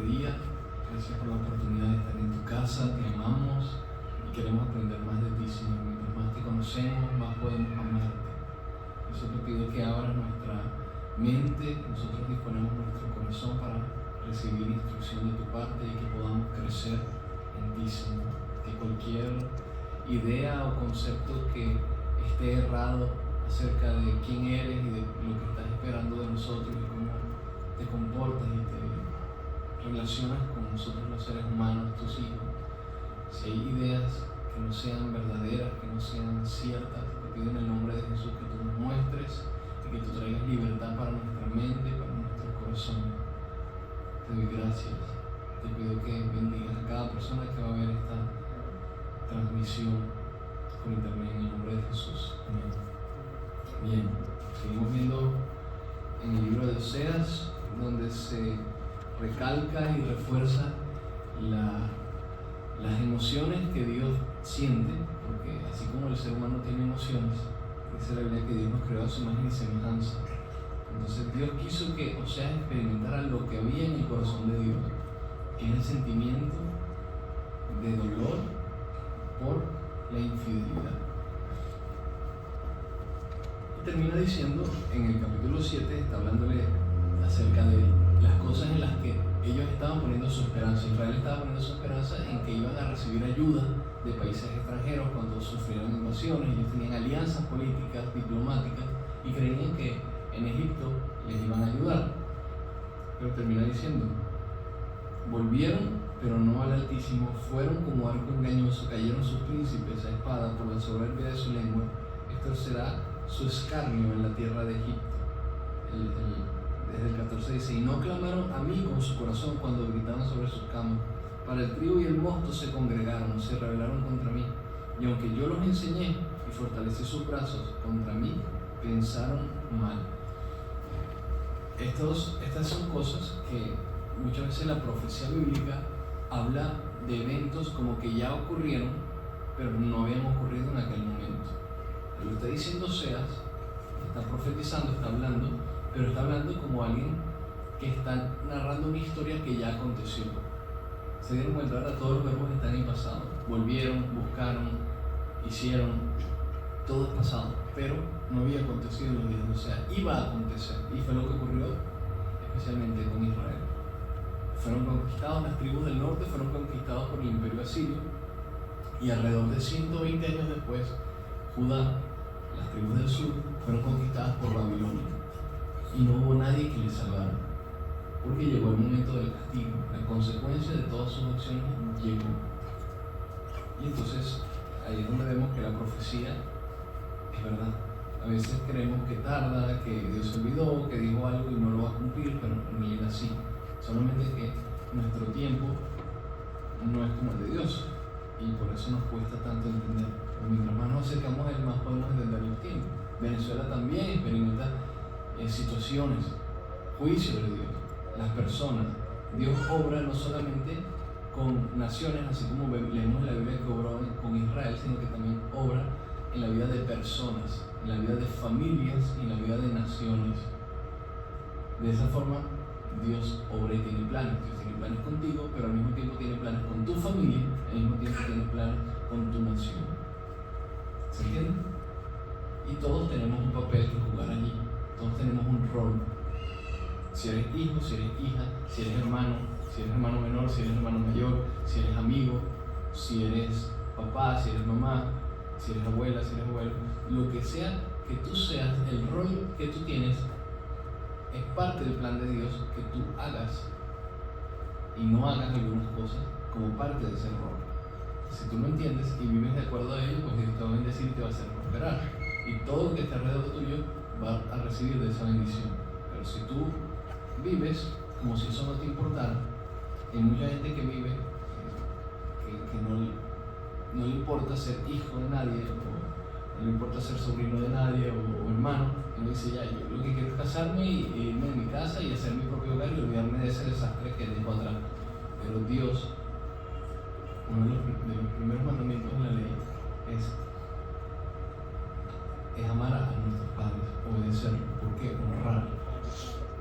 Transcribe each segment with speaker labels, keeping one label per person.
Speaker 1: día. Gracias por la oportunidad de estar en tu casa. Te amamos y queremos aprender más de ti, Señor. Mientras más te conocemos, más podemos amarte. Por eso te pido que abras nuestra mente, nosotros disponemos nuestro corazón para recibir instrucción de tu parte y que podamos crecer en ti, Señor. Que cualquier idea o concepto que esté errado acerca de quién eres y de lo que estás esperando de nosotros y cómo te comportas y te relacionas con nosotros los seres humanos, tus hijos, si hay ideas que no sean verdaderas, que no sean ciertas, te pido en el nombre de Jesús que tú nos muestres y que tú traigas libertad para nuestra mente, para nuestro corazón. Te doy gracias. Te pido que bendigas a cada persona que va a ver esta transmisión por internet en el nombre de Jesús. Amén. Bien, seguimos viendo en el libro de Oseas, donde se recalca y refuerza las emociones que Dios siente, porque así como el ser humano tiene emociones, dice la Biblia que Dios nos creó a su imagen y semejanza. Entonces Dios quiso que Oseas experimentara lo que había en el corazón de Dios, que es el sentimiento de dolor por la infidelidad. Y termina diciendo, en el capítulo 7, está hablándole acerca de las cosas en las que ellos estaban poniendo su esperanza. Israel estaba poniendo su esperanza en que iban a recibir ayuda de países extranjeros cuando sufrieron invasiones. Ellos tenían alianzas políticas, diplomáticas, y creían que en Egipto les iban a ayudar. Pero termina diciendo, volvieron, pero no al Altísimo, fueron como arco engañoso, cayeron sus príncipes a espada por la soberbia de su lengua. Esto será su escarnio en la tierra de Egipto. Desde el 14 dice, y no clamaron a mí con su corazón cuando gritaban sobre sus camas. Para el trigo y el mosto se congregaron, se rebelaron contra mí. Y aunque yo los enseñé y fortalecí sus brazos contra mí, pensaron mal. Estas son cosas que muchas veces la profecía bíblica habla de eventos como que ya ocurrieron, pero no habían ocurrido en aquel momento. Lo que está diciendo Oseas, está profetizando, está hablando, pero está hablando como alguien que está narrando una historia que ya aconteció. Se dieron cuenta, ahora todos los verbos están en pasado. Volvieron, buscaron, hicieron, todo es pasado, pero no había acontecido en los días de Oseas. Iba a acontecer, y fue lo que ocurrió especialmente con Israel. Fueron conquistados, las tribus del norte fueron conquistados por el imperio asirio, y alrededor de 120 años después, Judá, las tribus del sur, fueron conquistadas por Babilonia. Y no hubo nadie que les salvara, porque llegó el momento del castigo, la consecuencia de todas sus acciones llegó. Y entonces ahí es donde vemos que la profecía es verdad. A veces creemos que tarda, que Dios se olvidó, que dijo algo y no lo va a cumplir, pero no llega así. Solamente que nuestro tiempo no es como el de Dios, y por eso nos cuesta tanto entender. Pero mientras más nos acercamos a Él, más podemos entender los tiempos. Venezuela también experimenta situaciones, juicios de Dios, las personas. Dios obra no solamente con naciones, así como leemos en la Biblia que obró con Israel, sino que también obra en la vida de personas, en la vida de familias y en la vida de naciones. De esa forma, Dios obra y tiene planes. Dios tiene planes contigo, pero al mismo tiempo tiene planes con tu familia, al mismo tiempo tiene planes con tu nación. ¿Se entiende? Y todos tenemos un papel que jugar allí. Todos tenemos un rol. Si eres hijo, si eres hija, si eres hermano menor, si eres hermano mayor, si eres amigo, si eres papá, si eres mamá, si eres abuela, si eres abuelo, lo que sea que tú seas, el rol que tú tienes es parte del plan de Dios que tú hagas y no hagas algunas cosas como parte de ese rol. Si tú lo entiendes y vives de acuerdo a ello, pues Dios te va a bendecir y te va a hacer prosperar. Y todo lo que está alrededor tuyo va a recibir de esa bendición. Pero si tú vives como si eso no te importara, hay mucha gente que vive que no le importa ser hijo de nadie, o no le importa ser sobrino de nadie, o hermano, y uno dice, ya, yo lo que quiero es casarme y irme a mi casa y hacer mi propio hogar y olvidarme de ese desastre que dejo atrás. Pero Dios, uno de los primeros mandamientos de la ley es amar a nuestros padres, obedecerlos. ¿Por qué? Honrar.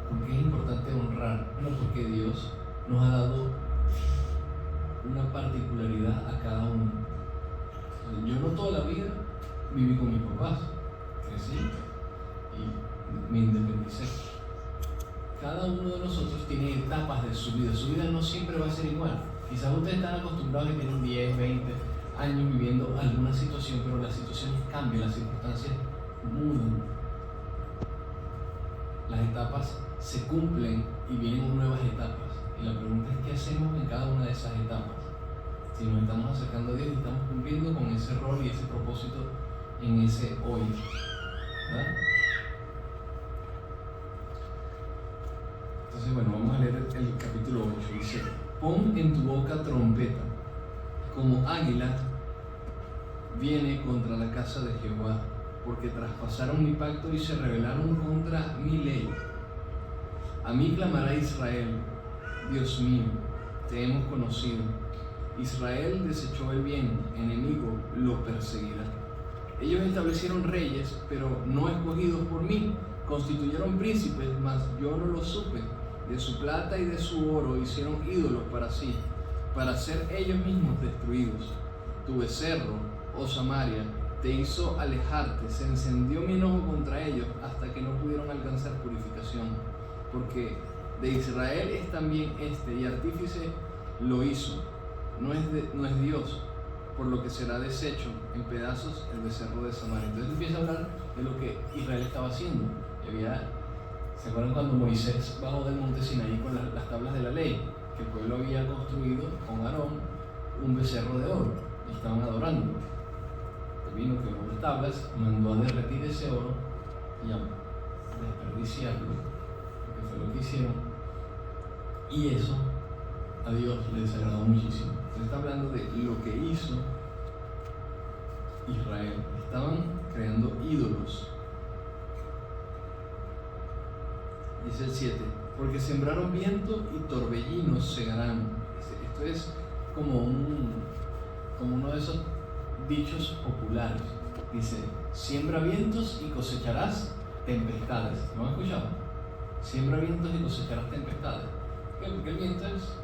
Speaker 1: ¿Por qué es importante honrar? Bueno, porque Dios nos ha dado una particularidad a cada uno. Yo no toda la vida viví con mis papás, crecí y me independicé. Cada uno de nosotros tiene etapas de su vida. Su vida no siempre va a ser igual. Quizás ustedes están acostumbrados a que tienen 10, 20 años viviendo alguna situación, pero las situaciones cambian, las circunstancias mudan. Las etapas se cumplen y vienen nuevas etapas. Y la pregunta es: ¿qué hacemos en cada una de esas etapas? Si nos estamos acercando a Dios y estamos cumpliendo con ese rol y ese propósito en ese hoy, ¿verdad? Entonces, bueno, vamos a leer el capítulo 8. Dice: pon en tu boca trompeta, como águila viene contra la casa de Jehová, porque traspasaron mi pacto y se rebelaron contra mi ley. A mí clamará Israel: Dios mío, te hemos conocido. Israel desechó el bien, enemigo lo perseguirá. Ellos establecieron reyes, pero no escogidos por mí. Constituyeron príncipes, mas yo no lo supe. De su plata y de su oro hicieron ídolos para sí, para ser ellos mismos destruidos. Tu becerro, oh Samaria, te hizo alejarte, se encendió mi enojo contra ellos hasta que no pudieron alcanzar purificación. Porque de Israel es también este, y artífice lo hizo. No es Dios, por lo que será deshecho en pedazos el becerro de Samaria. Entonces empieza a hablar de lo que Israel estaba haciendo. ¿Se acuerdan cuando Moisés bajó del monte Sinaí con las tablas de la ley? Que el pueblo había construido con Aarón un becerro de oro y estaban adorándolo. El vino quebró las tablas, mandó a derretir ese oro y a desperdiciarlo, porque fue lo que hicieron, y eso a Dios le desagradó muchísimo. Entonces está hablando de lo que hizo Israel. Estaban creando ídolos. Dice el 7: porque sembraron viento y torbellinos segarán. Esto es como uno de esos dichos populares. Dice: siembra vientos y cosecharás tempestades. ¿Lo han escuchado? Siembra vientos y cosecharás tempestades. ¿Por qué? Porque el viento es,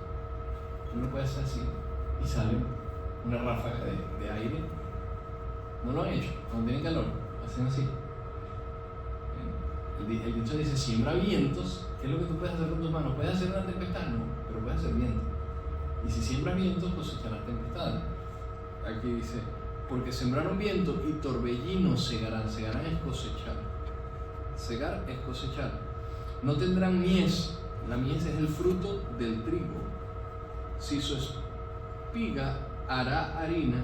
Speaker 1: uno puede hacer así y sale una ráfaga de aire. ¿No lo han hecho? Cuando tienen calor, hacen así. El dicho dice: siembra vientos. ¿Qué es lo que tú puedes hacer con tus manos? ¿Puedes hacer una tempestad? No, pero puedes hacer viento. Y si siembras vientos, cosecharás tempestades. Aquí dice: porque sembraron viento y torbellinos segarán. Segarán es cosechar. Segar es cosechar. No tendrán mies. La mies es el fruto del trigo. Si su espiga hará harina,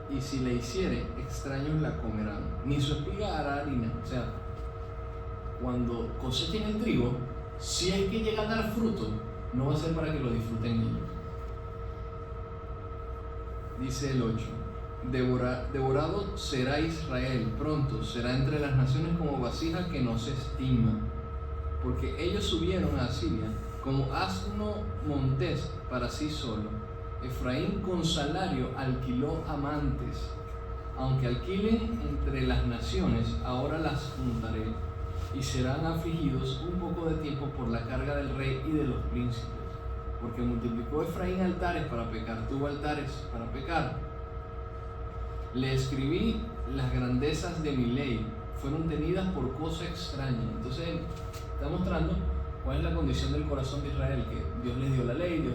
Speaker 1: y si le hiciere, extraños la comerán. Ni su espiga hará harina. O sea, cuando cosechen el trigo, si es que llega a dar fruto, no va a ser para que lo disfruten ellos. Dice el 8: devorado será Israel, pronto será entre las naciones como vasija que no se estima, porque ellos subieron a Asiria como asno montés para sí solo. Efraín con salario alquiló amantes. Aunque alquilen entre las naciones, ahora las juntaré, y serán afligidos un poco de tiempo por la carga del rey y de los príncipes. Porque multiplicó Efraín altares para pecar, tuvo altares para pecar. Le escribí las grandezas de mi ley, fueron tenidas por cosa extraña. Entonces está mostrando cuál es la condición del corazón de Israel, que Dios les dio la ley, Dios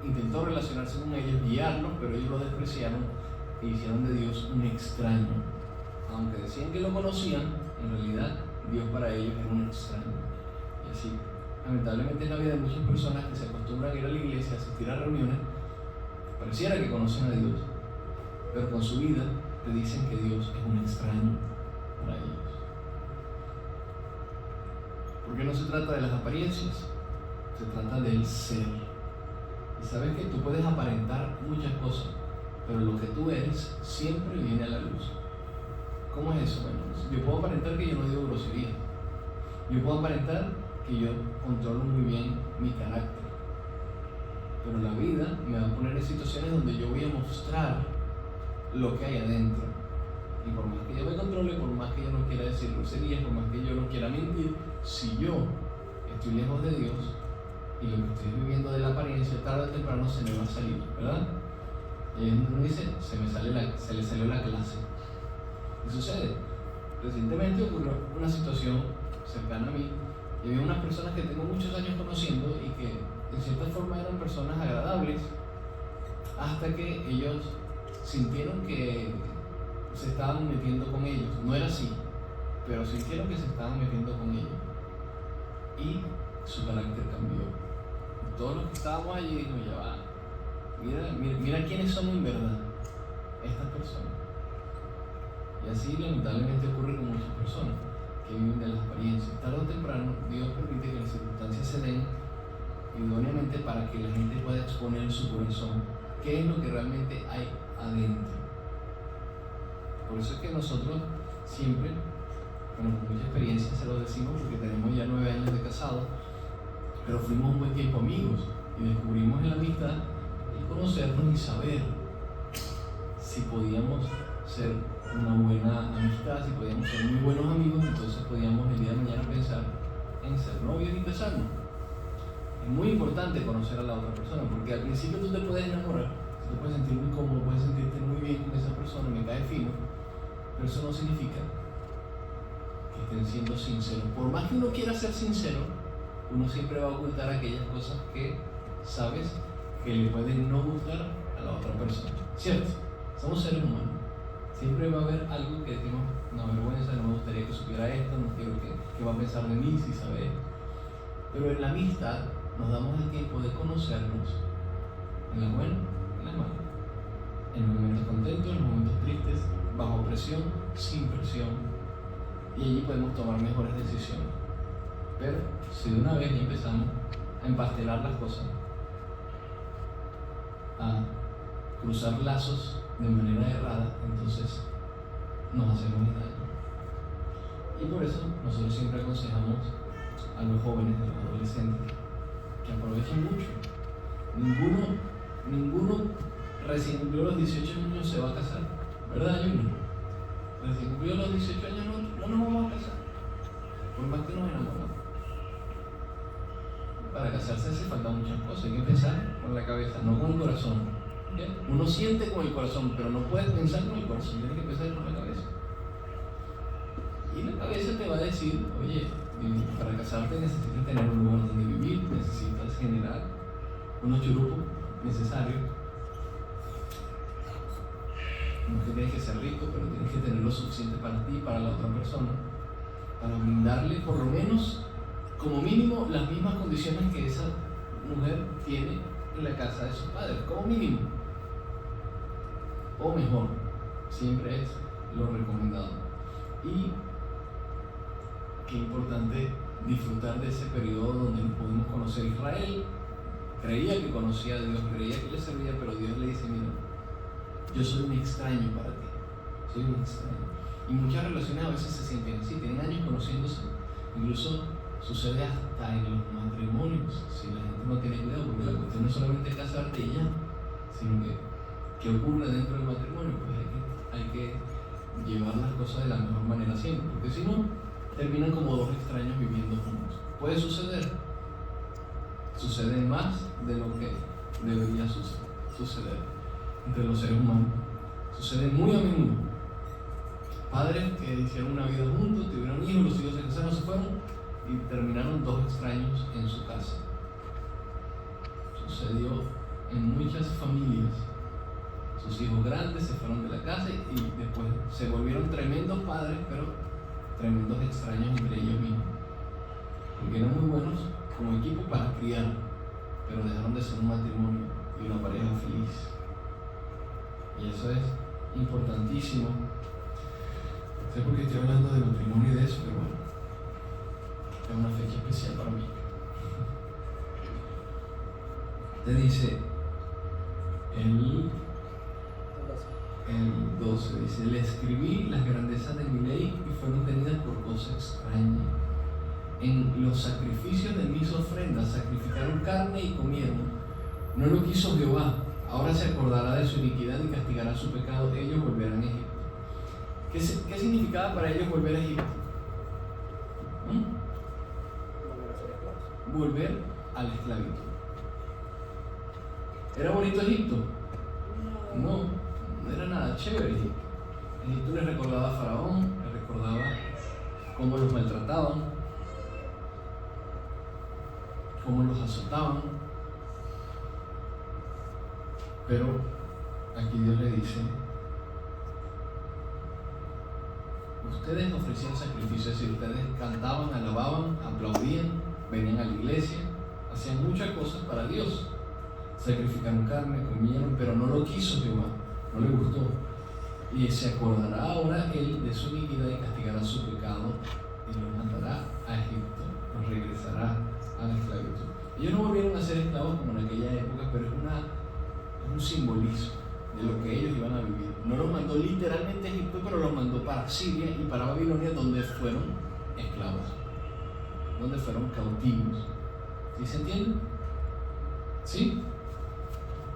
Speaker 1: intentó relacionarse con ellos, guiarlos, pero ellos lo despreciaron e hicieron de Dios un extraño. Aunque decían que lo conocían, en realidad Dios para ellos era un extraño. Y así, lamentablemente, es la vida de muchas personas que se acostumbran a ir a la iglesia, a asistir a reuniones, pareciera que conocen a Dios, pero con su vida te dicen que Dios es un extraño para ellos. Porque no se trata de las apariencias, se trata del ser. Y sabes que tú puedes aparentar muchas cosas, pero lo que tú eres siempre viene a la luz. ¿Cómo es eso? Bueno, yo puedo aparentar que yo no digo grosería. Yo puedo aparentar que yo controlo muy bien mi carácter. Pero la vida me va a poner en situaciones donde yo voy a mostrar lo que hay adentro. Y por más que yo me controle, por más que yo no quiera decir groserías, por más que yo no quiera mentir, si yo estoy lejos de Dios, y lo que estoy viviendo de la apariencia, tarde o temprano se me va a salir, ¿verdad? Y uno dice, se le salió la clase. ¿Qué sucede? Recientemente ocurrió una situación cercana a mí y había unas personas que tengo muchos años conociendo y que de cierta forma eran personas agradables, hasta que ellos sintieron que se estaban metiendo con ellos. No era así, pero sintieron que se estaban metiendo con ellos y su carácter cambió. Y todos los que estábamos allí dijimos, ya va, mira quiénes son en verdad estas personas. Y así lamentablemente ocurre con muchas personas que viven de las apariencias. Tarde o temprano Dios permite que las circunstancias se den idóneamente para que la gente pueda exponer su corazón, qué es lo que realmente hay adentro. Por eso es que nosotros siempre, bueno, con mucha experiencia se lo decimos porque tenemos ya 9 años de casado, pero fuimos un buen tiempo amigos y descubrimos en la amistad el conocernos y saber si podíamos ser una buena amistad, si podíamos ser muy buenos amigos, entonces podíamos el día de mañana pensar en ser novios y casarnos. Es muy importante conocer a la otra persona, porque al principio tú te puedes enamorar, te puedes sentir muy cómodo, puedes sentirte muy bien con esa persona, me cae fino, pero eso no significa que estén siendo sinceros. Por más que uno quiera ser sincero, uno siempre va a ocultar aquellas cosas que sabes que le pueden no gustar a la otra persona, ¿cierto? Somos seres humanos. Siempre va a haber algo que decimos, no, vergüenza, no me gustaría que supiera esto, no quiero que va a pensar de mí si sabe esto. Pero en la amistad nos damos el tiempo de conocernos, en la buena, en la mala, en los momentos contentos, en los momentos tristes, bajo presión, sin presión, y allí podemos tomar mejores decisiones. Pero si de una vez ya empezamos a empastelar las cosas, a cruzar lazos de manera errada, entonces nos hacemos daño. Y por eso nosotros siempre aconsejamos a los jóvenes, a los adolescentes, que aprovechen mucho. Ninguno recién cumplió los 18 años se va a casar, ¿verdad, Junior? Recién cumplió los 18 años no nos vamos a casar, por más que nos enamoramos. Para casarse hace falta muchas cosas, hay que pensar con la cabeza, no con el corazón. ¿Bien? Uno siente con el corazón, pero no puedes pensar con el corazón, tienes que pensar con la cabeza. Y la cabeza te va a decir, oye, para casarte necesitas tener un lugar donde vivir, necesitas generar unos churupos necesarios. No es que tienes que ser rico, pero tienes que tener lo suficiente para ti y para la otra persona, para brindarle por lo menos, como mínimo, las mismas condiciones que esa mujer tiene en la casa de sus padres, como mínimo. O mejor, siempre es lo recomendado. Y qué importante disfrutar de ese periodo donde nos pudimos conocer. Israel creía que conocía a Dios, creía que le servía, pero Dios le dice, mira, yo soy un extraño para ti, soy un extraño. Y muchas relaciones a veces se sienten así, tienen años conociéndose, incluso sucede hasta en los matrimonios, si la gente no tiene cuidado, porque la cuestión no es solamente casarte y ya, sino que ¿qué ocurre dentro del matrimonio? Pues hay que llevar las cosas de la mejor manera siempre, porque si no, terminan como dos extraños viviendo juntos. Puede suceder, sucede más de lo que debería suceder entre los seres humanos, sucede muy a menudo. Padres que hicieron una vida juntos, tuvieron hijos, los hijos se casaron, se fueron y terminaron dos extraños en su casa. Sucedió en muchas familias. Sus hijos grandes se fueron de la casa y después se volvieron tremendos padres, pero tremendos extraños entre ellos mismos, porque eran muy buenos como equipo para criar, pero dejaron de ser un matrimonio y una pareja feliz. Y eso es importantísimo. No sé por qué estoy hablando de matrimonio y de eso, pero bueno, es una fecha especial para mí. Te dice el 12, dice, le escribí las grandezas de mi ley y fueron tenidas por cosa extraña. En los sacrificios de mis ofrendas sacrificaron carne y comieron. No lo quiso Jehová. Ahora se acordará de su iniquidad y castigará su pecado. Ellos volverán a Egipto. ¿Qué significaba para ellos volver a Egipto? Volver a la esclavitud. ¿Era bonito Egipto? No, no era nada chévere Egipto. Egipto le recordaba a Faraón, le recordaba cómo los maltrataban, cómo los azotaban. Pero aquí Dios le dice: ustedes ofrecían sacrificios, es decir, ustedes cantaban, alababan, aplaudían, venían a la iglesia, hacían muchas cosas para Dios. Sacrificaron carne, comieron, pero no lo quiso Jehová, no le gustó. Y se acordará ahora él de su iniquidad y castigará su pecado y los mandará a Egipto, los regresará a la esclavitud. Ellos no volvieron a ser esclavos como en aquella época, pero es un simbolismo de lo que ellos iban a vivir. No los mandó literalmente a Egipto, pero los mandó para Siria y para Babilonia, donde fueron esclavos, donde fueron cautivos. ¿Sí se entiende? ¿Sí?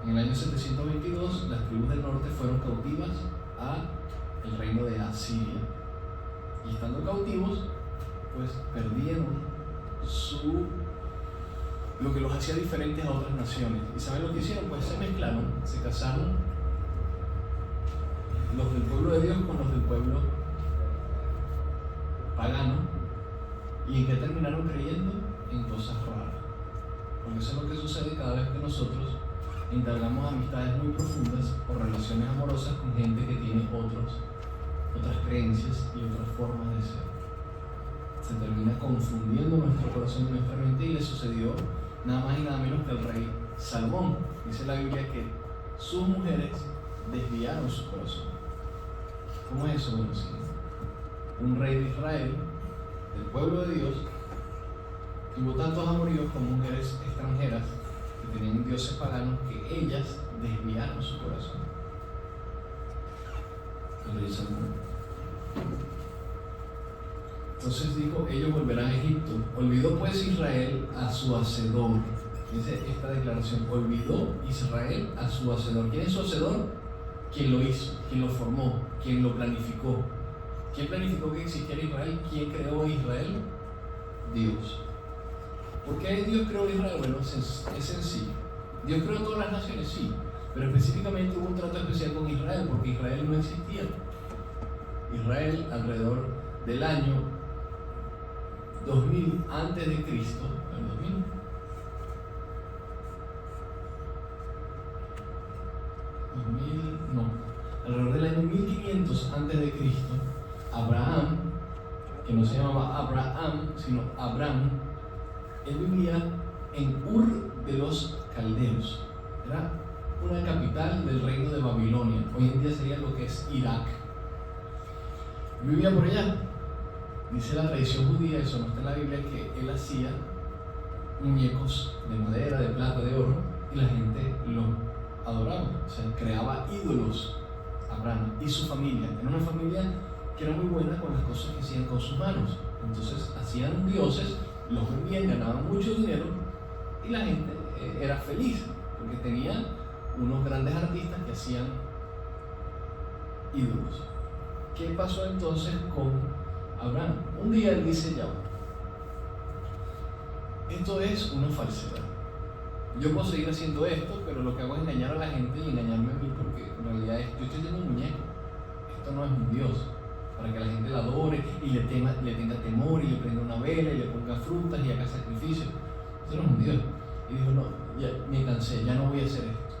Speaker 1: En el año 722 las tribus del norte fueron cautivas al reino de Asiria, y estando cautivos pues perdieron lo que los hacía diferentes a otras naciones. ¿Y saben lo que hicieron? Pues se mezclaron, se casaron los del pueblo de Dios con los del pueblo pagano. ¿Y en qué terminaron creyendo? En cosas raras. Porque eso es lo que sucede cada vez que nosotros entablamos amistades muy profundas o relaciones amorosas con gente que tiene otras creencias y otras formas de ser. Se termina confundiendo nuestro corazón y nuestra mente, y le sucedió nada más y nada menos que al rey Salomón. Dice la Biblia que sus mujeres desviaron su corazón. ¿Cómo es eso? Bueno, sí. Un rey de Israel, del pueblo de Dios, tuvo tantos amoríos con mujeres extranjeras que tenían dioses paganos, que ellas desviaron su corazón. El rey Salomón. Entonces dijo: ellos volverán a Egipto. Olvidó pues Israel a su hacedor. Dice esta declaración: olvidó Israel a su hacedor. ¿Quién es su hacedor? Quien lo hizo, quien lo formó, quien lo planificó. ¿Quién planificó que existiera Israel? ¿Quién creó a Israel? Dios. ¿Por qué Dios creó a Israel? Bueno, es sencillo. Dios creó todas las naciones, sí, pero específicamente hubo un trato especial con Israel, porque Israel no existía. Israel, alrededor del año 2000 antes de Cristo, ¿el 2000? No, alrededor del año 1500 antes de Cristo, Abraham, que no se llamaba Abraham, sino Abram, él vivía en Ur de los Caldeos. Era una capital del reino de Babilonia. Hoy en día sería lo que es Irak. Vivía por allá. Dice la tradición judía, eso no está en la Biblia, que él hacía muñecos de madera, de plata, de oro, y la gente lo adoraba. O sea, creaba ídolos. Abraham y su familia. Era una familia que era muy buena con las cosas que hacían con sus manos. Entonces hacían dioses, los vendían, ganaban mucho dinero, y la gente era feliz porque tenía unos grandes artistas que hacían ídolos. ¿Qué pasó entonces con Abraham? Un día él dice: ya, esto es una falsedad. Yo puedo seguir haciendo esto, pero lo que hago es engañar a la gente y engañarme a mí, porque en realidad yo estoy haciendo un muñeco. Esto no es un Dios, para que la gente la adore y le tenga temor y le prenda una vela y le ponga frutas y haga sacrificios. Esto no es un Dios. Y dijo: no, ya me cansé, ya no voy a hacer esto.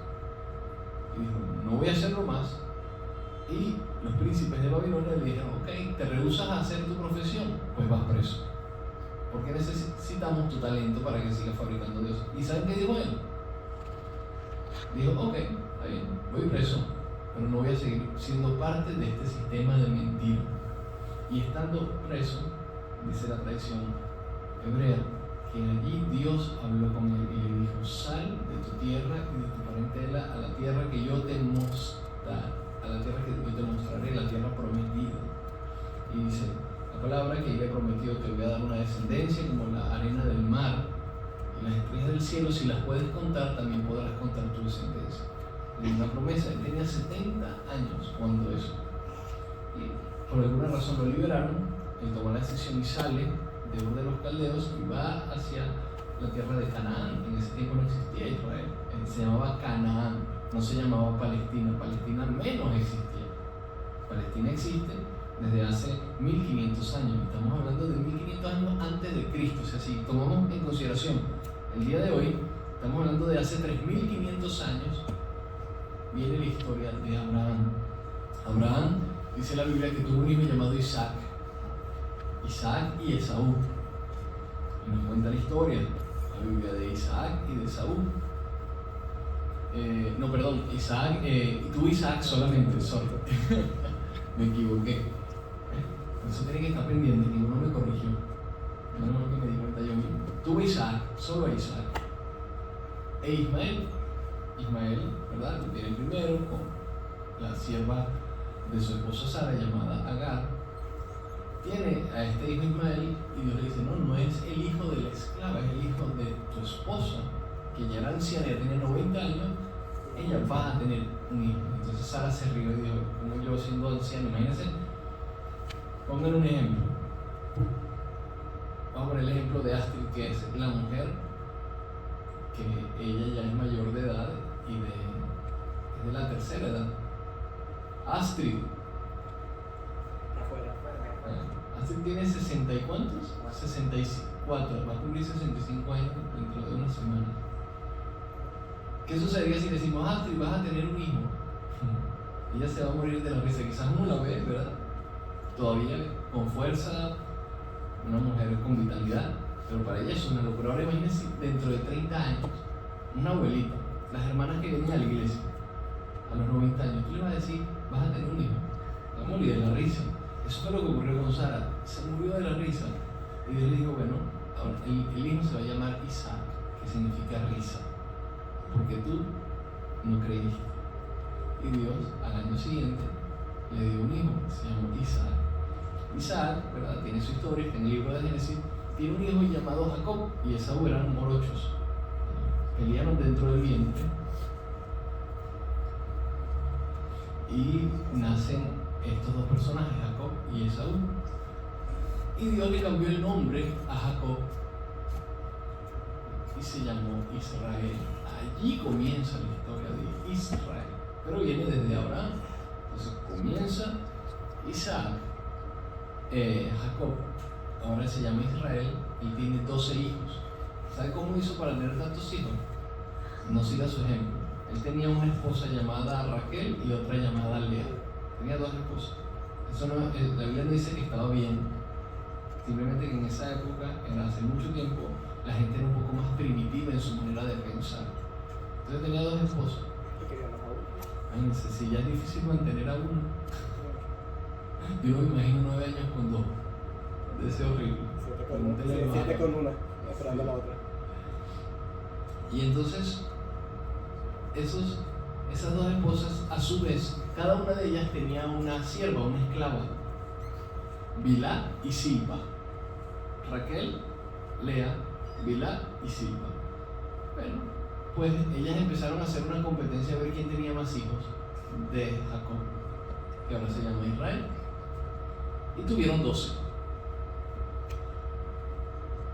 Speaker 1: Y dijo: no voy a hacerlo más. Y los príncipes de Babilonia le dijeron: ok, ¿te rehusas a hacer tu profesión? Pues vas preso, porque necesitamos tu talento para que sigas fabricando Dios. ¿Y saben qué dijo él? Dijo: ok, está bien, voy preso, pero no voy a seguir siendo parte de este sistema de mentira. Y estando preso, dice la tradición hebrea, que allí Dios habló con él y le dijo: sal de tu tierra y de tu parentela a la tierra que yo te mostraré, la tierra prometida. Y dice la palabra que él ha prometido: te voy a dar una descendencia como la arena del mar y las estrellas del cielo. Si las puedes contar, también podrás contar tu descendencia. Y una promesa. Él tenía 70 años cuando eso. Y por alguna razón lo liberaron. Él tomó la decisión y sale de Ur de los Caldeos y va hacia la tierra de Canaán. En ese tiempo no existía Israel, se llamaba Canaán, no se llamaba Palestina. Palestina menos existía. Palestina existe desde hace 1500 años, estamos hablando de 1500 años antes de Cristo. O sea, si tomamos en consideración el día de hoy, estamos hablando de hace 3500 años, viene la historia de Abraham. Abraham, dice la Biblia, que tuvo un hijo llamado Isaac y Esaú. Y nos cuenta la historia, la Biblia, de Isaac y de Esaú. Isaac, tuvo Isaac solamente, sorry. Me equivoqué. Eso tiene que estar pendiente, ninguno me corrigió. Menos mal que me di cuenta yo mismo. Tuvo Isaac, solo a Isaac. E Ismael, ¿verdad? Viene el primero con la sierva de su esposa Sara, llamada Agar. Tiene a este hijo Ismael y Dios le dice: no es el hijo de la esclava, es el hijo de tu esposa, que ya era anciana, ya tenía 90 años, ella va a tener un hijo. Entonces Sara se rió y dijo: como yo siendo anciana, imagínense, pongan un ejemplo. Vamos a poner el ejemplo de Astrid, que es la mujer, que ella ya es mayor de edad y es de la tercera edad. Astrid tiene 60 y cuántos? 64, va a cumplir 65 años dentro de una semana. ¿Qué sucedería si decimos: Astrid, vas a tener un hijo? Ella se va a morir de la risa. Quizás no la ve, ¿verdad? Todavía con fuerza, una mujer con vitalidad, pero para ella es una locura. Ahora imagínense, dentro de 30 años, una abuelita, las hermanas que vienen a la iglesia a los 90 años, tú le vas a decir: vas a tener un hijo. Va a morir de la risa. Eso fue lo que ocurrió con Sara, se murió de la risa. Y Dios le dijo: bueno, ahora el hijo se va a llamar Isaac, que significa risa, porque tú no creíste. Y Dios al año siguiente le dio un hijo, se llamó Isaac. Isaac, ¿verdad?, tiene su historia, está en el libro de Génesis. Tiene un hijo llamado Jacob, y Esaú eran morochos, pelearon dentro del vientre y nacen estos dos personajes, Jacob y Esaú. Y Dios le cambió el nombre a Jacob y se llamó Israel. Allí comienza la historia de Israel, pero viene desde Abraham. Entonces comienza Isaac, Jacob, ahora se llama Israel, y tiene 12 hijos. ¿Sabe cómo hizo para tener tantos hijos? No siga su ejemplo. Él tenía una esposa llamada Raquel y otra llamada Lea. Tenía dos esposas. Eso no, la Biblia no dice que estaba bien, simplemente que en esa época, hace mucho tiempo, la gente era un poco más primitiva en su manera de pensar. Entonces tenía dos esposas. Imagínense, si ya es difícil mantener a uno, yo me imagino 9 años con dos. Debe ser horrible.
Speaker 2: 7 con una, esperando a la otra.
Speaker 1: Y entonces, esas dos esposas, a su vez, cada una de ellas tenía una sierva, una esclava, Bilhá y Silpa. Raquel, Lea, Bilhá y Silpa. Bueno, pues ellas empezaron a hacer una competencia a ver quién tenía más hijos de Jacob, que ahora se llama Israel, y tuvieron 12.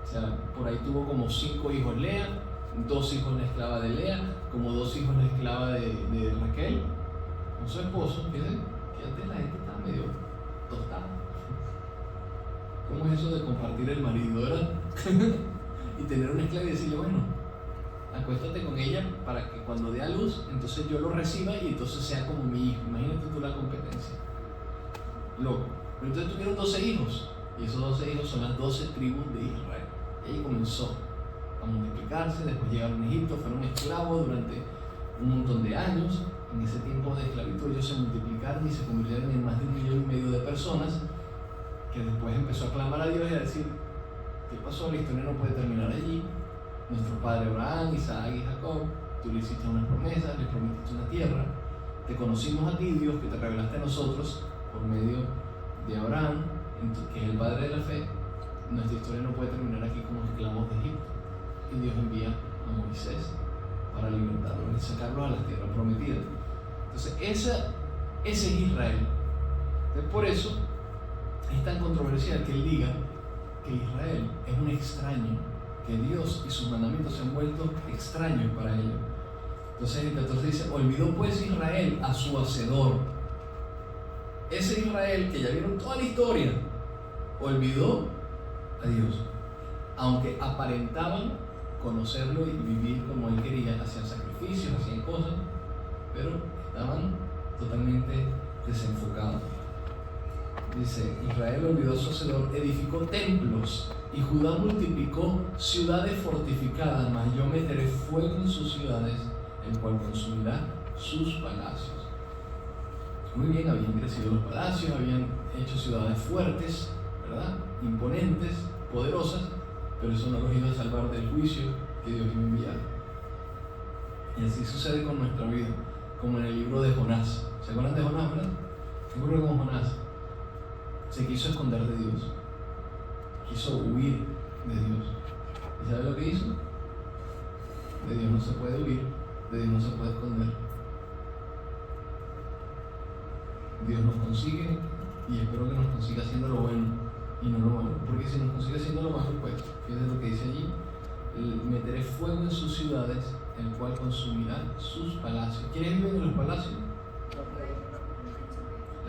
Speaker 1: O sea, por ahí tuvo como 5 hijos Lea, 2 hijos la esclava de Lea, como 2 hijos la esclava de Raquel, con su esposo. Fíjense que antes la gente estaba medio tostada. ¿Cómo es eso de compartir el marido, verdad? Y tener una esclava y decirle: bueno, acuéstate con ella para que cuando dé a luz, entonces yo lo reciba y entonces sea como mi hijo. Imagínate tú la competencia. Loco. Pero entonces tuvieron 12 hijos, y esos 12 hijos son las 12 tribus de Israel. Y ahí comenzó a multiplicarse. Después llegaron a Egipto, fueron esclavos durante un montón de años. En ese tiempo de esclavitud ellos se multiplicaron y se convirtieron en más de 1,5 millones de personas, que después empezó a clamar a Dios y a decir: ¿qué pasó? La historia no puede terminar allí. Nuestro padre Abraham, Isaac y Jacob, tú le hiciste unas promesas, le prometiste una tierra, te conocimos a ti, Dios, que te revelaste a nosotros por medio de Abraham, que es el padre de la fe. Nuestra historia no puede terminar aquí como esclavos de Egipto. Y Dios envía a Moisés para libertarlos y sacarlos a la tierra prometida. Entonces ese es Israel. Entonces, por eso es tan controversial que él diga que Israel es un extraño que Dios y sus mandamientos se han vuelto extraños para ellos. Entonces el 14 dice: olvidó pues Israel a su hacedor. Ese Israel que ya vieron toda la historia, olvidó a Dios. Aunque aparentaban conocerlo y vivir como él quería, hacían sacrificios, hacían cosas, pero estaban totalmente desenfocados. Dice: Israel olvidó a su hacedor, edificó templos, y Judá multiplicó ciudades fortificadas, mas yo meteré fuego en sus ciudades, el cual consumirá sus palacios. Muy bien, habían crecido los palacios, habían hecho ciudades fuertes, ¿verdad? Imponentes, poderosas, pero eso no los iba a salvar del juicio que Dios iba a enviar. Y así sucede con nuestra vida, como en el libro de Jonás. ¿Se acuerdan de Jonás, verdad? ¿Qué ocurrió con Jonás? Se quiso esconder de Dios, quiso huir de Dios. ¿Y sabe lo que hizo? De Dios no se puede huir, de Dios no se puede esconder. Dios nos consigue, y espero que nos consiga haciendo lo bueno y no lo malo, porque si nos consigue haciendo lo malo, pues fíjense lo que dice allí: meteré fuego en sus ciudades, el cual consumirá sus palacios. ¿Quiénes viven en los palacios?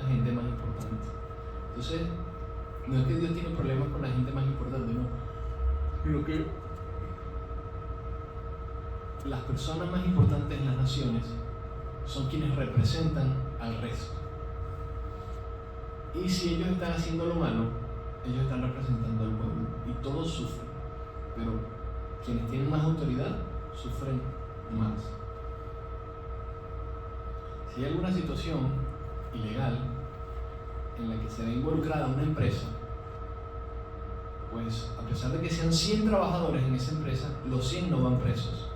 Speaker 1: La gente más importante. Entonces, no es que Dios tiene problemas con la gente más importante, no, sino que las personas más importantes en las naciones son quienes representan al resto. Y si ellos están haciendo lo malo, ellos están representando al pueblo y todos sufren, pero quienes tienen más autoridad sufren más. Si hay alguna situación ilegal en la que se ve involucrada una empresa, pues a pesar de que sean 100 trabajadores en esa empresa, los 100 no van presos.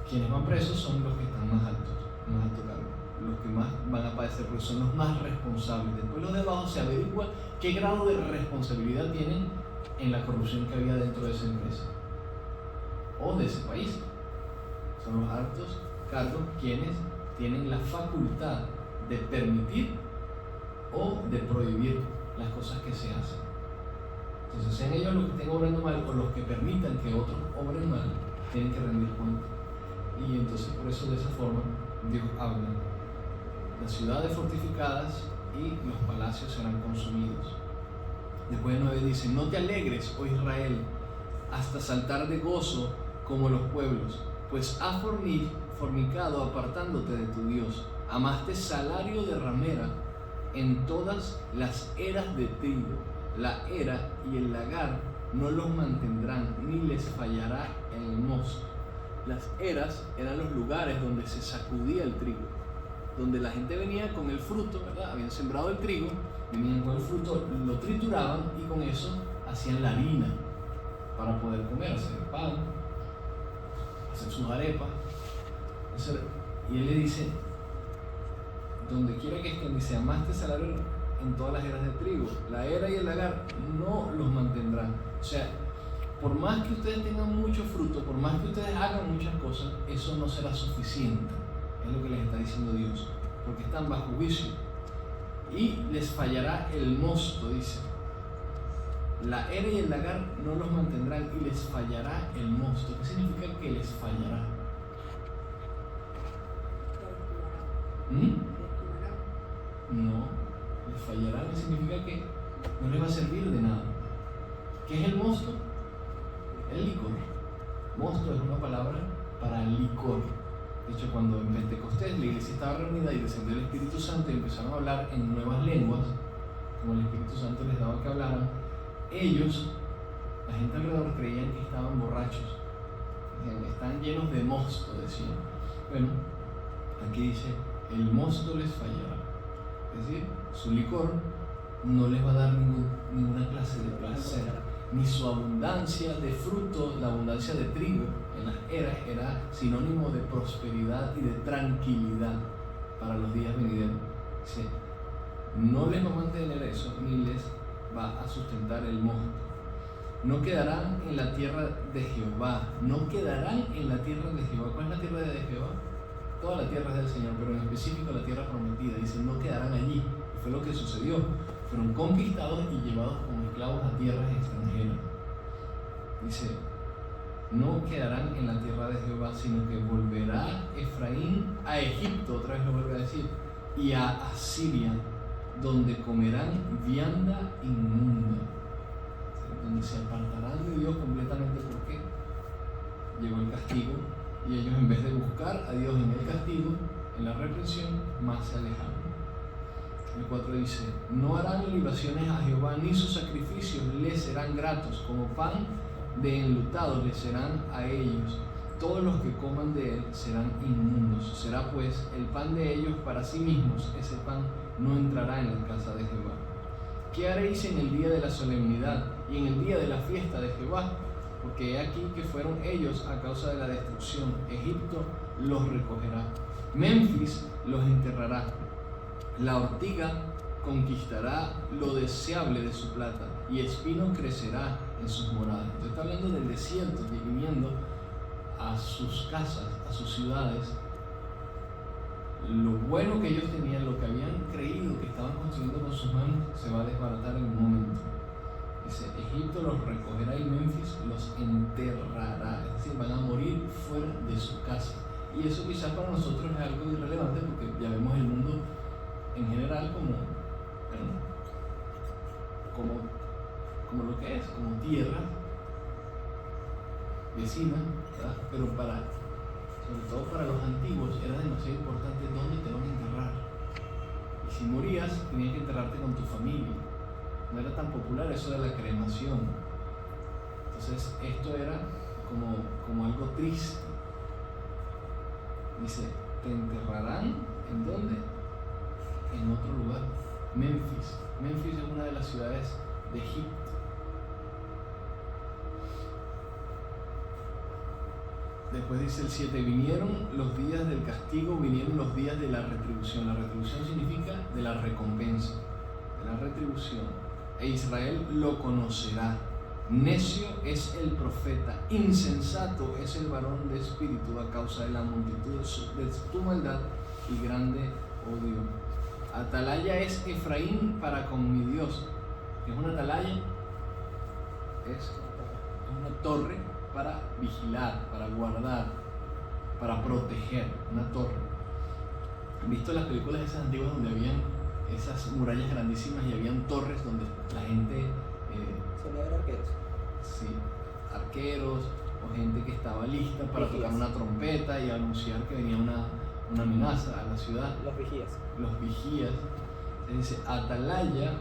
Speaker 1: Quienes van presos son los que están más alto cargo, los que más van a padecer, porque son los más responsables. Después los de abajo se averigua qué grado de responsabilidad tienen en la corrupción que había dentro de esa empresa o de ese país. Son los altos cargos quienes tienen la facultad de permitir o de prohibir las cosas que se hacen. Entonces, sean ellos los que estén obrando mal o los que permitan que otros obren mal, tienen que rendir cuenta. Y entonces, por eso, de esa forma, Dios habla: las ciudades fortificadas y los palacios serán consumidos. Después de 9 dice: no te alegres, oh Israel, hasta saltar de gozo como los pueblos, pues has fornicado apartándote de tu Dios. Amaste salario de ramera en todas las eras de trigo. La era y el lagar no los mantendrán, ni les fallará el mosto. Las eras eran los lugares donde se sacudía el trigo, donde la gente venía con el fruto, ¿verdad? Habían sembrado el trigo, venían con el fruto, lo trituraban y con eso hacían la harina para poder comer, hacer pan, hacer sus arepas. Y él le dice: donde quiera que estén, dice, amaste salario en todas las eras de trigo. La era y el lagar no los mantendrán. O sea, por más que ustedes tengan mucho fruto, por más que ustedes hagan muchas cosas, eso no será suficiente. Es lo que les está diciendo Dios, porque están bajo juicio. Y les fallará el mosto, dice. La era y el lagar no los mantendrán y les fallará el mosto. ¿Qué significa que les fallará? No, les fallará, significa que no les va a servir de nada. ¿Qué es el mosto? El licor. Mosto es una palabra para licor. De hecho, cuando en Pentecostés la iglesia estaba reunida y descendió el Espíritu Santo y empezaron a hablar en nuevas lenguas, como el Espíritu Santo les daba que hablaran, ellos, la gente alrededor, creían que estaban borrachos. Están llenos de mosto, decían. Bueno, aquí dice: el mosto les fallará. Es decir, su licor no les va a dar ninguna clase de placer, ni su abundancia de fruto. La abundancia de trigo en las eras era sinónimo de prosperidad y de tranquilidad para los días venideros. ¿Sí? No les va a mantener eso, ni les va a sustentar el mosto. No quedarán en la tierra de Jehová. No quedarán en la tierra de Jehová. ¿Cuál es la tierra de Jehová? Toda la tierra es del Señor, pero en específico la tierra prometida. Dice: no quedarán allí. Y fue lo que sucedió. Fueron conquistados y llevados como esclavos a tierras extranjeras. Dice, no quedarán en la tierra de Jehová, sino que volverá Efraín a Egipto, otra vez lo vuelve a decir, y a Asiria, donde comerán vianda inmunda, donde se apartarán de Dios completamente. ¿Por qué? Llegó el castigo y ellos, en vez de buscar a Dios en el castigo, en la reprensión, más se alejaron. El 4 dice, no harán libaciones a Jehová, ni sus sacrificios les serán gratos, como pan de enlutados les serán a ellos. Todos los que coman de él serán inmundos. Será pues el pan de ellos para sí mismos, ese pan no entrará en la casa de Jehová. ¿Qué haréis en el día de la solemnidad y en el día de la fiesta de Jehová? Porque he aquí que fueron ellos a causa de la destrucción. Egipto los recogerá, Memphis los enterrará, la ortiga conquistará lo deseable de su plata, y espino crecerá en sus moradas. Entonces está hablando del desierto, viniendo a sus casas, a sus ciudades. Lo bueno que ellos tenían, lo que habían creído que estaban construyendo con sus manos, se va a desbaratar en un momento. Dice, Egipto los recogerá y Memphis los enterrará. Es decir, van a morir fuera de su casa. Y eso quizás para nosotros es algo irrelevante, porque ya vemos el mundo en general como lo que es, como tierra vecina, ¿verdad? Pero sobre todo para los antiguos, era demasiado importante dónde te van a enterrar. Y si morías, tenías que enterrarte con tu familia. No era tan popular eso de la cremación. Entonces, esto era como algo triste. Dice, te enterrarán, ¿en dónde? En otro lugar. Memphis. Memphis es una de las ciudades de Egipto. Después dice el 7, vinieron los días del castigo, vinieron los días de la retribución. La retribución significa de la recompensa, de la retribución. E Israel lo conocerá. Necio es el profeta, insensato es el varón de espíritu a causa de la multitud de tu maldad y grande odio. Atalaya es Efraín para con mi Dios. ¿Qué es una atalaya? Es una torre para vigilar, para guardar, para proteger, una torre. ¿Han visto las películas esas antiguas donde habían esas murallas grandísimas y habían torres donde la gente...
Speaker 2: solía haber arqueros.
Speaker 1: Sí, arqueros o gente que estaba lista para tocar una trompeta y anunciar que venía una amenaza a la ciudad.
Speaker 2: Los vigías.
Speaker 1: Los vigías. Se dice atalaya.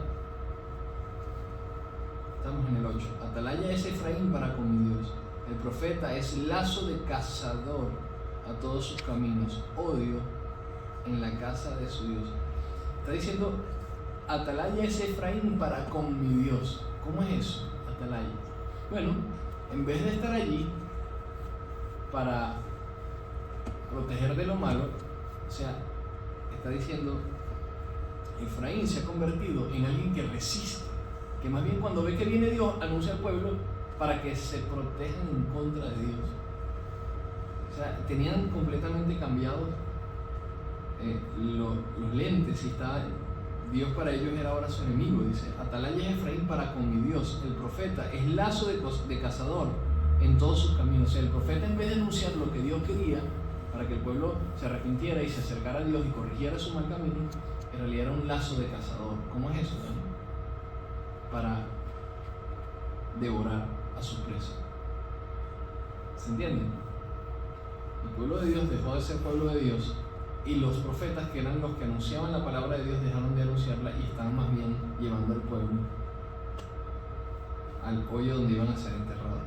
Speaker 1: Estamos en el 8. Atalaya es Efraín para con mi Dios. El profeta es lazo de cazador a todos sus caminos, odio en la casa de su Dios. Está diciendo, atalaya es Efraín para con mi Dios. ¿Cómo es eso, atalaya? Bueno, en vez de estar allí para proteger de lo malo, o sea, está diciendo, Efraín se ha convertido en alguien que resiste, que más bien cuando ve que viene Dios, anuncia al pueblo para que se protejan en contra de Dios. O sea, tenían completamente cambiados los lentes, y estaba, Dios para ellos era ahora su enemigo. Dice, atalaya es Efraín para con mi Dios. El profeta es lazo de cazador en todos sus caminos. O sea, el profeta, en vez de anunciar lo que Dios quería para que el pueblo se arrepintiera y se acercara a Dios y corrigiera su mal camino, en realidad era un lazo de cazador. ¿Cómo es eso? Para devorar a su presa. ¿Se entiende? El pueblo de Dios dejó de ser pueblo de Dios, y los profetas, que eran los que anunciaban la palabra de Dios, dejaron de anunciarla y estaban más bien llevando al pueblo al hoyo donde iban a ser enterrados.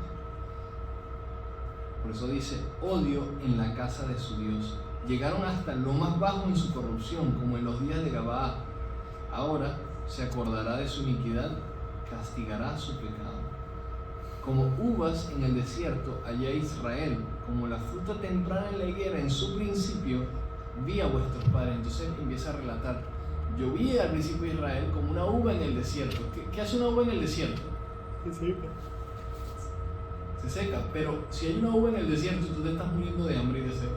Speaker 1: Por eso dice, odio en la casa de su Dios. Llegaron hasta lo más bajo en su corrupción, como en los días de Gabaá. Ahora se acordará de su iniquidad, castigará su pecado. Como uvas en el desierto, allá Israel, como la fruta temprana en la higuera, en su principio vi a vuestros padres. Entonces empieza a relatar, yo vi al principio de Israel como una uva en el desierto. ¿Qué hace una uva en el desierto?
Speaker 2: Se seca.
Speaker 1: Se seca, pero si hay una uva en el desierto, tú te estás muriendo de hambre y de sed.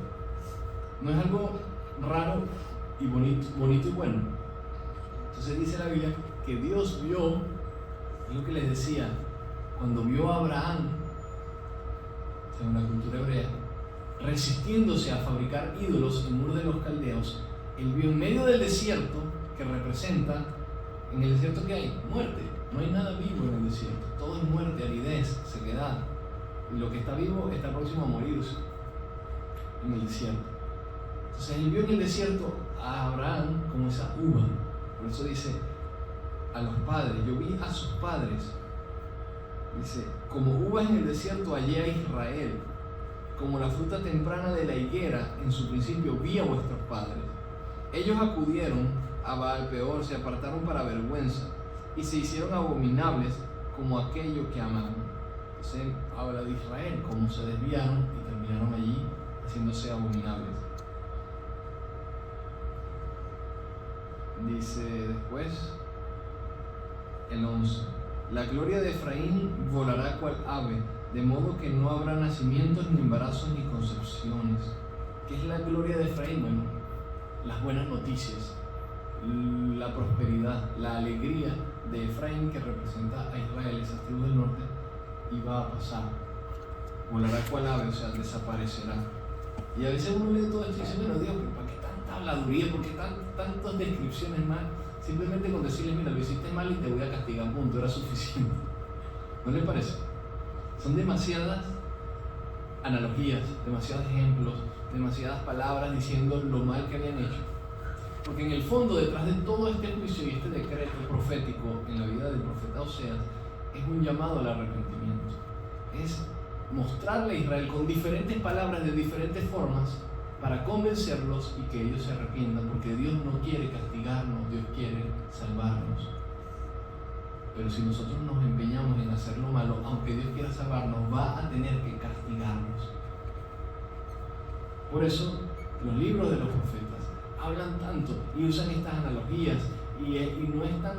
Speaker 1: No es algo raro y bonito y bueno. Entonces dice la Biblia que Dios vio, es lo que les decía, cuando vio a Abraham es una cultura hebrea, resistiéndose a fabricar ídolos en Ur de los Caldeos, él vio en medio del desierto, que representa, en el desierto que hay muerte, no hay nada vivo en el desierto, todo es muerte, aridez, sequedad, y lo que está vivo está próximo a morirse en el desierto. Entonces él vio en el desierto a Abraham como esa uva, por eso dice a los padres, yo vi a sus padres, dice, como uvas en el desierto hallé a Israel, como la fruta temprana de la higuera en su principio vi a vuestros padres. Ellos acudieron a Baal Peor, se apartaron para vergüenza y se hicieron abominables como aquello que amaban. Entonces él habla de Israel, cómo se desviaron y terminaron allí haciéndose abominables. Dice después el 11: la gloria de Efraín volará cual ave, de modo que no habrá nacimientos, ni embarazos, ni concepciones. ¿Qué es la gloria de Efraín? Bueno, las buenas noticias, la prosperidad, la alegría de Efraín, que representa a Israel, esa tribu del norte, iba a pasar. Volará cual ave, o sea, desaparecerá. Y a veces uno lee todo esto y dice, bueno, Dios, pero ¿para qué tanta habladuría? ¿Por qué tantas descripciones más? Simplemente con decirles, mira, lo hiciste mal y te voy a castigar, punto, era suficiente. ¿No le parece? Son demasiadas analogías, demasiados ejemplos, demasiadas palabras diciendo lo mal que habían hecho. Porque en el fondo, detrás de todo este juicio y este decreto profético en la vida del profeta Oseas, es un llamado al arrepentimiento. Es mostrarle a Israel con diferentes palabras, de diferentes formas, para convencerlos y que ellos se arrepientan, porque Dios no quiere castigarnos, Dios quiere salvarnos. Pero si nosotros nos empeñamos en hacer lo malo, aunque Dios quiera salvarnos, va a tener que castigarnos. Por eso los libros de los profetas hablan tanto y usan estas analogías, y no es tan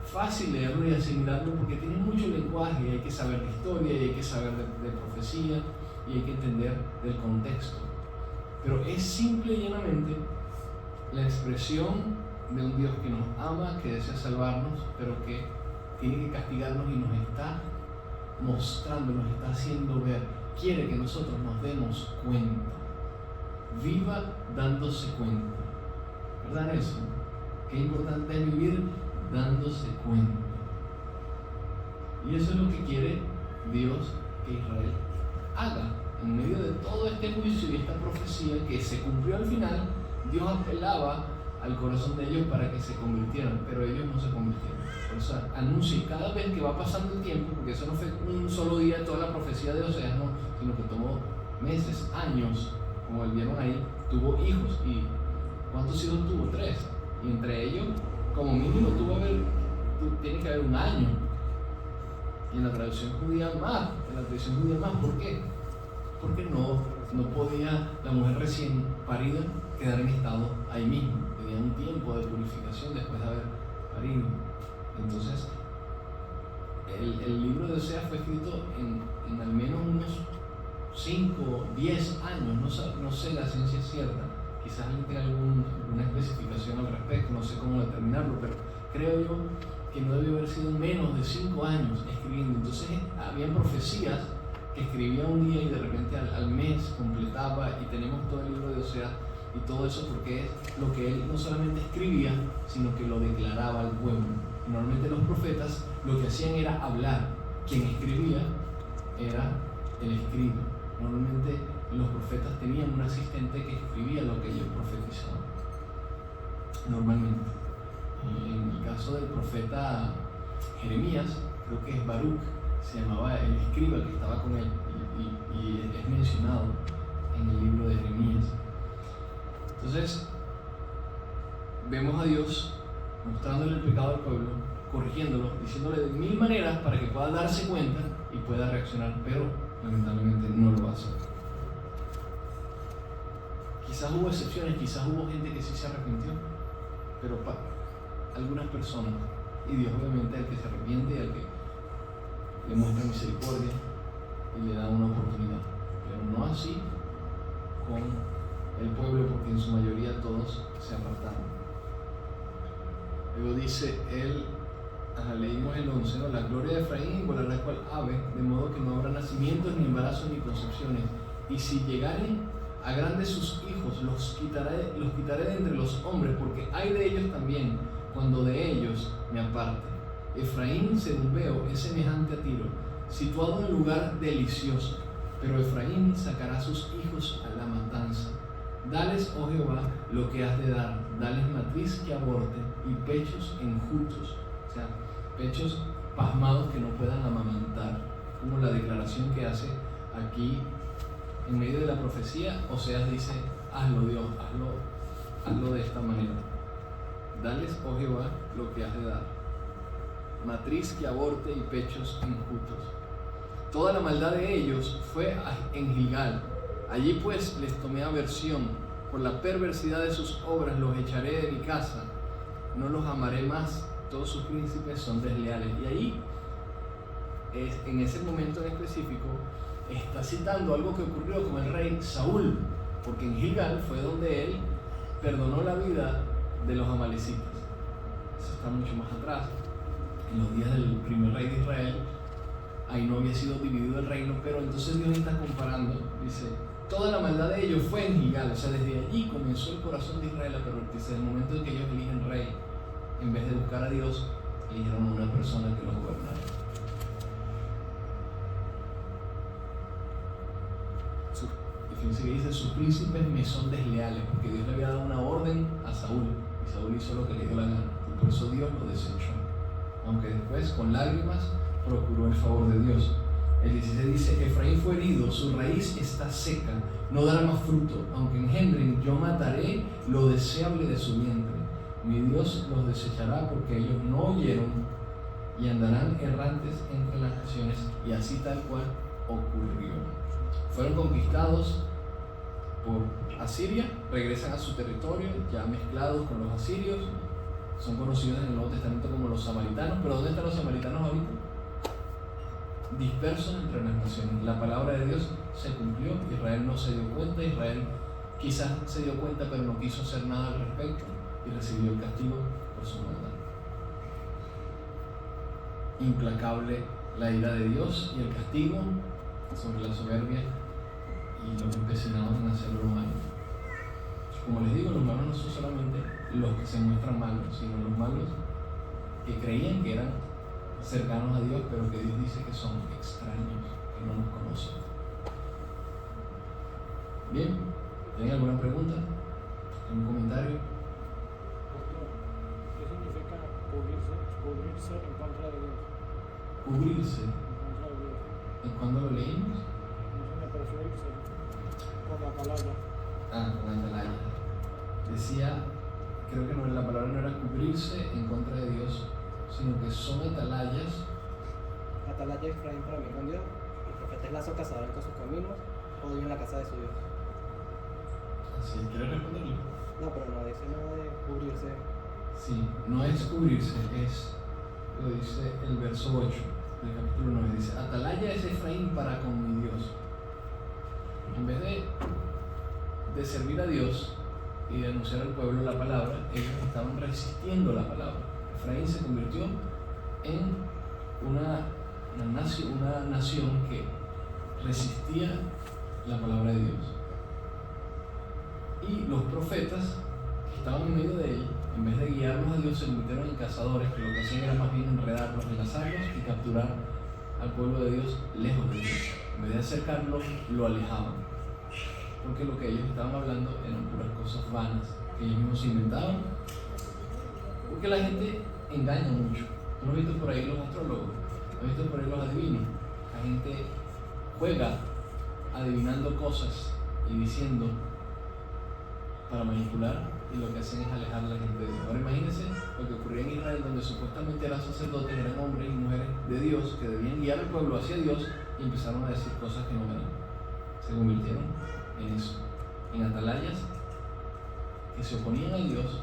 Speaker 1: fácil leerlo y asimilarlo porque tiene mucho lenguaje, y hay que saber de historia, y hay que saber de profecía, y hay que entender del contexto. Pero es simple y llanamente la expresión de un Dios que nos ama, que desea salvarnos, pero que tiene que castigarnos y nos está mostrando, nos está haciendo ver, quiere que nosotros nos demos cuenta. Viva dándose cuenta. ¿Verdad, Nelson? Qué importante es vivir dándose cuenta. Y eso es lo que quiere Dios que Israel haga. En medio de todo este juicio y esta profecía que se cumplió al final, Dios apelaba al corazón de ellos para que se convirtieran, pero ellos no se convirtieron. Por eso anuncia, y cada vez que va pasando el tiempo, porque eso no fue un solo día toda la profecía de Oseas, no, sino que tomó meses, años, como vieron ahí, tuvo hijos. ¿Y cuántos hijos tuvo? 3. Y entre ellos, como mínimo, tiene que haber un año. Y en la tradición judía más, ¿por qué? Porque no podía la mujer recién parida quedar en estado ahí mismo. Tenía un tiempo de purificación después de haber parido. Entonces, el libro de Oseas fue escrito en al menos unos 5 o 10 años, no sé la ciencia cierta, quizás alguien tenga alguna especificación al respecto, no sé cómo determinarlo, pero creo yo que no debió haber sido menos de 5 años escribiendo. Entonces, habían profecías que escribía un día y de repente al mes completaba, y tenemos todo el libro de Oseas y todo eso porque es lo que él no solamente escribía, sino que lo declaraba al pueblo. Normalmente los profetas lo que hacían era hablar, quien escribía era el escriba. Normalmente los profetas tenían un asistente que escribía lo que ellos profetizaban. Normalmente. En el caso del profeta Jeremías, creo que es Baruch, se llamaba el escriba que estaba con él, y es mencionado en el libro de Jeremías. Entonces, vemos a Dios mostrándole el pecado al pueblo, corrigiéndolo, diciéndole de 1000 maneras para que pueda darse cuenta y pueda reaccionar, pero lamentablemente no lo va a hacer. Quizás hubo excepciones, quizás hubo gente que sí se arrepintió, pero algunas personas, y Dios obviamente al que se arrepiente y al que le muestra misericordia y le da una oportunidad, pero no así con el pueblo, porque en su mayoría todos se apartaron. Luego dice el leímos el 11, ¿no? La gloria de Efraín volará cual ave, de modo que no habrá nacimientos, ni embarazos, ni concepciones. Y si llegaren a grandes sus hijos, los quitaré de entre los hombres, porque hay de ellos también, cuando de ellos me aparte. Efraín, según veo, es semejante a Tiro, situado en lugar delicioso, pero Efraín sacará a sus hijos a la matanza. Dales, oh Jehová, lo que has de dar, dales matriz que aborte y pechos enjutos, o sea, pechos pasmados que no puedan amamantar, como la declaración que hace aquí en medio de la profecía. Oseas dice: hazlo Dios, hazlo de esta manera. Dales, oh Jehová, lo que has de dar, matriz que aborte y pechos enjutos. Toda la maldad de ellos fue en Gilgal. Allí pues les tomé aversión, por la perversidad de sus obras los echaré de mi casa, no los amaré más, todos sus príncipes son desleales. Y ahí, en ese momento en específico, está citando algo que ocurrió con el rey Saúl, porque en Gilgal fue donde él perdonó la vida de los amalecitas. Eso está mucho más atrás, en los días del primer rey de Israel. Ahí no había sido dividido el reino, pero entonces Dios está comparando, dice: toda la maldad de ellos fue en Gilgal, o sea, desde allí comenzó el corazón de Israel a pervertirse. En el momento en que ellos eligen rey, en vez de buscar a Dios, eligieron a una persona que los gobernara. Y fíjense que dice: sus príncipes me son desleales, porque Dios le había dado una orden a Saúl, y Saúl hizo lo que le dio la gana, y por eso Dios lo desechó, aunque después con lágrimas procuró el favor de Dios. El 16 dice: Efraín fue herido, su raíz está seca, no dará más fruto, aunque engendren, yo mataré lo deseable de su vientre. Mi Dios los desechará, porque ellos no oyeron, y andarán errantes entre las naciones. Y así tal cual ocurrió. Fueron conquistados por Asiria, regresan a su territorio ya mezclados con los asirios. Son conocidos en el Nuevo Testamento como los samaritanos. Pero ¿dónde están los samaritanos ahorita? Dispersos entre las naciones. La palabra de Dios se cumplió, Israel no se dio cuenta. Israel quizás se dio cuenta, pero no quiso hacer nada al respecto, y recibió el castigo por su maldad. Implacable la ira de Dios y el castigo sobre la soberbia y los empecinados en hacer lo malo. Como les digo, los malos no son solamente los que se muestran malos, sino los malos que creían que eran cercanos a Dios, pero que Dios dice que son extraños, que no nos conocen. Bien, ¿tienen alguna pregunta? ¿Algún comentario?
Speaker 3: ¿Qué significa cubrirse en contra de Dios?
Speaker 1: Cubrirse.
Speaker 3: En contra de Dios.
Speaker 1: ¿Y cuándo lo leímos?
Speaker 3: No se me pareció irse con la atalaya.
Speaker 1: Con atalaya. Decía, creo que la palabra no era cubrirse en contra de Dios, sino que son atalayas.
Speaker 2: Atalaya Efraín para mí con Dios, el profeta es lazo cazador con sus caminos, o Dios en la casa de su Dios.
Speaker 1: ¿Sí? ¿Quieres responderle?
Speaker 2: No, pero no dice nada de cubrirse.
Speaker 1: Sí, no es cubrirse, lo dice el verso 8 del capítulo 9, dice: atalaya es Efraín para con mi Dios. En vez de servir a Dios y de anunciar al pueblo la palabra, ellos estaban resistiendo la palabra. Efraín se convirtió en una nación que resistía la palabra de Dios. Y los profetas que estaban en medio de ellos, en vez de guiarlos a Dios, se convirtieron en cazadores, que lo que hacían era más bien enredarlos, enlazarlos y capturar al pueblo de Dios lejos de Dios. En vez de acercarlos, lo alejaban, porque lo que ellos estaban hablando eran puras cosas vanas que ellos mismos inventaban, porque la gente engaña mucho. ¿No has visto por ahí los astrólogos? ¿No has visto por ahí los adivinos? La gente juega adivinando cosas y diciendo para manipular, y lo que hacen es alejar a la gente de Dios. Ahora imagínense lo que ocurría en Israel, donde supuestamente eran sacerdotes, eran hombres y mujeres de Dios que debían guiar al pueblo hacia Dios, y empezaron a decir cosas que no eran. Se convirtieron en eso, en atalayas que se oponían a Dios,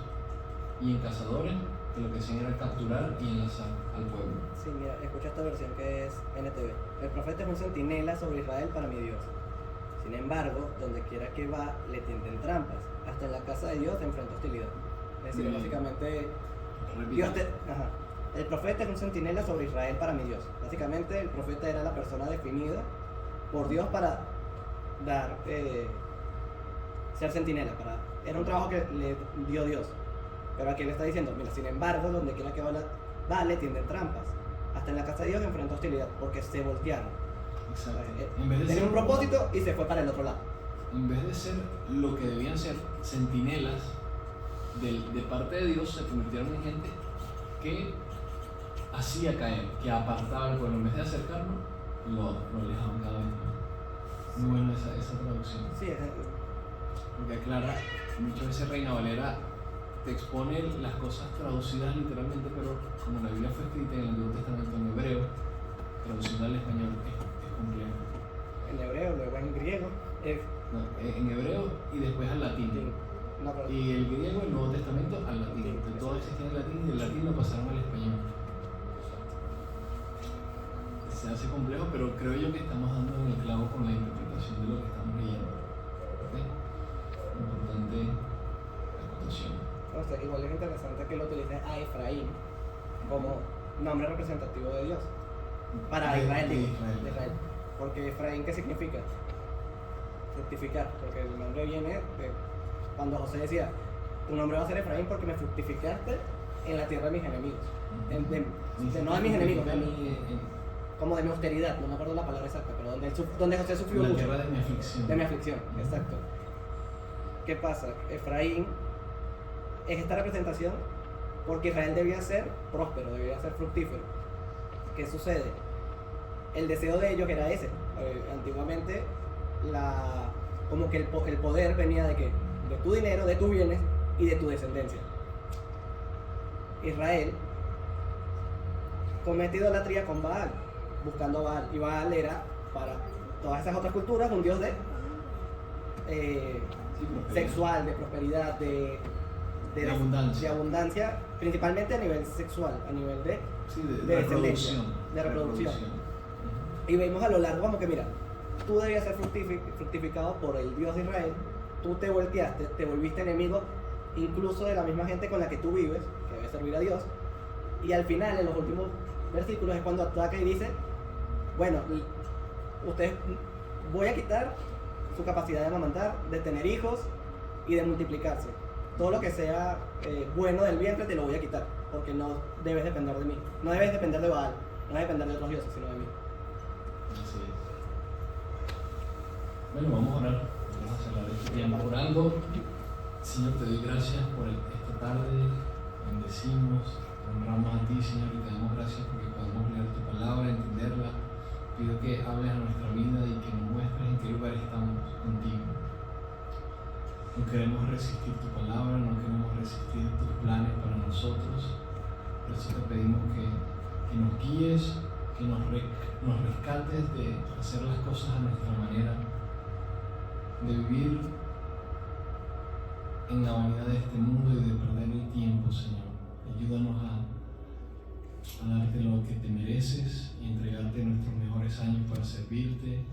Speaker 1: y en cazadores que lo que hacían era capturar y enlazar al pueblo.
Speaker 2: Sí, mira, escucha esta versión que es NTV. El profeta es un centinela sobre Israel para mi Dios. Sin embargo, donde quiera que va, le tienden trampas. Hasta en la casa de Dios te enfrenta hostilidad. Es decir, básicamente, el profeta es un centinela sobre Israel para mi Dios. Básicamente el profeta era la persona definida por Dios para dar, ser centinela, era un trabajo que le dio Dios. Pero aquí le está diciendo, mira, sin embargo, donde quiera que va le tienden trampas. Hasta en la casa de Dios enfrentó hostilidad, porque se voltearon.
Speaker 1: Exacto.
Speaker 2: Tenía un propósito y se fue para el otro lado.
Speaker 1: En vez de ser lo que debían ser centinelas de parte de Dios, se convirtieron en gente que hacía caer, que apartaba al pueblo. En vez de acercarlo, lo alejaban cada vez más. Muy buena esa traducción.
Speaker 2: Sí,
Speaker 1: Porque aclara, muchas veces Reina Valera te expone las cosas traducidas literalmente, pero como la Biblia fue escrita en el Antiguo Testamento en hebreo, traduciendo al español es complejo.
Speaker 2: en hebreo, luego en griego.
Speaker 1: No, en hebreo y después al latín.
Speaker 2: No, pero-
Speaker 1: Y el griego, el Nuevo Testamento, al latín. Entonces, todo existía en latín y del latín lo pasaron al español. Se hace complejo, pero creo yo que estamos dando en el clavo con la interpretación de lo que estamos leyendo. ¿Ok? Importante acotación.
Speaker 2: O sea, igual es interesante que lo utilice a Efraín como nombre representativo de Dios. Para
Speaker 1: De
Speaker 2: Israel, digo,
Speaker 1: Israel.
Speaker 2: de Israel. Porque Efraín, ¿qué significa? Fructificar, porque el nombre viene de cuando José decía, tu nombre va a ser Efraín porque me fructificaste en la tierra de mis enemigos. No de mis enemigos, como de mi austeridad, no me acuerdo la palabra exacta, pero donde José sufrió
Speaker 1: la
Speaker 2: mucho.
Speaker 1: tierra de mi aflicción.
Speaker 2: De mi aflicción, exacto. ¿Qué pasa? Efraín es esta representación porque Israel debía ser próspero, debía ser fructífero. ¿Qué sucede? El deseo de ellos era ese. Antiguamente, como que el poder venía de qué? De tu dinero, de tus bienes y de tu descendencia. Israel comete idolatría con Baal, buscando a Baal. Y Baal era, para todas esas otras culturas, un dios de sexual, de prosperidad, de abundancia, principalmente a nivel sexual, a nivel de descendencia, de reproducción. Y vemos a lo largo como que mira, tú debías ser fructificado por el Dios de Israel, tú te volteaste, te volviste enemigo incluso de la misma gente con la que tú vives, que debe servir a Dios, y al final, en los últimos versículos, es cuando ataca y dice, bueno, ustedes, voy a quitar su capacidad de amamantar, de tener hijos y de multiplicarse. Todo lo que sea bueno del vientre te lo voy a quitar, porque no debes depender de mí, no debes depender de Baal, no debes depender de otros dioses, sino de mí.
Speaker 1: Así es. Bueno, vamos a orar. Vamos a cerrar este tiempo orando. Señor, te doy gracias por esta tarde. Bendecimos, te honramos a ti, Señor, y te damos gracias porque podemos leer tu palabra, entenderla. Pido que hables a nuestra vida y que nos muestres en qué lugar estamos contigo. No queremos resistir tu palabra, no queremos resistir tus planes para nosotros. Por eso te pedimos que nos guíes, que nos rescates de hacer las cosas a nuestra manera, de vivir en la vanidad de este mundo y de perder el tiempo, Señor. Ayúdanos a darte lo que te mereces y entregarte nuestros mejores años para servirte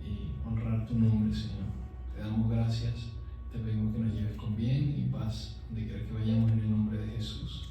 Speaker 1: y honrar tu nombre, Señor. Te damos gracias, te pedimos que nos lleves con bien y paz, donde quiera que vayamos, en el nombre de Jesús.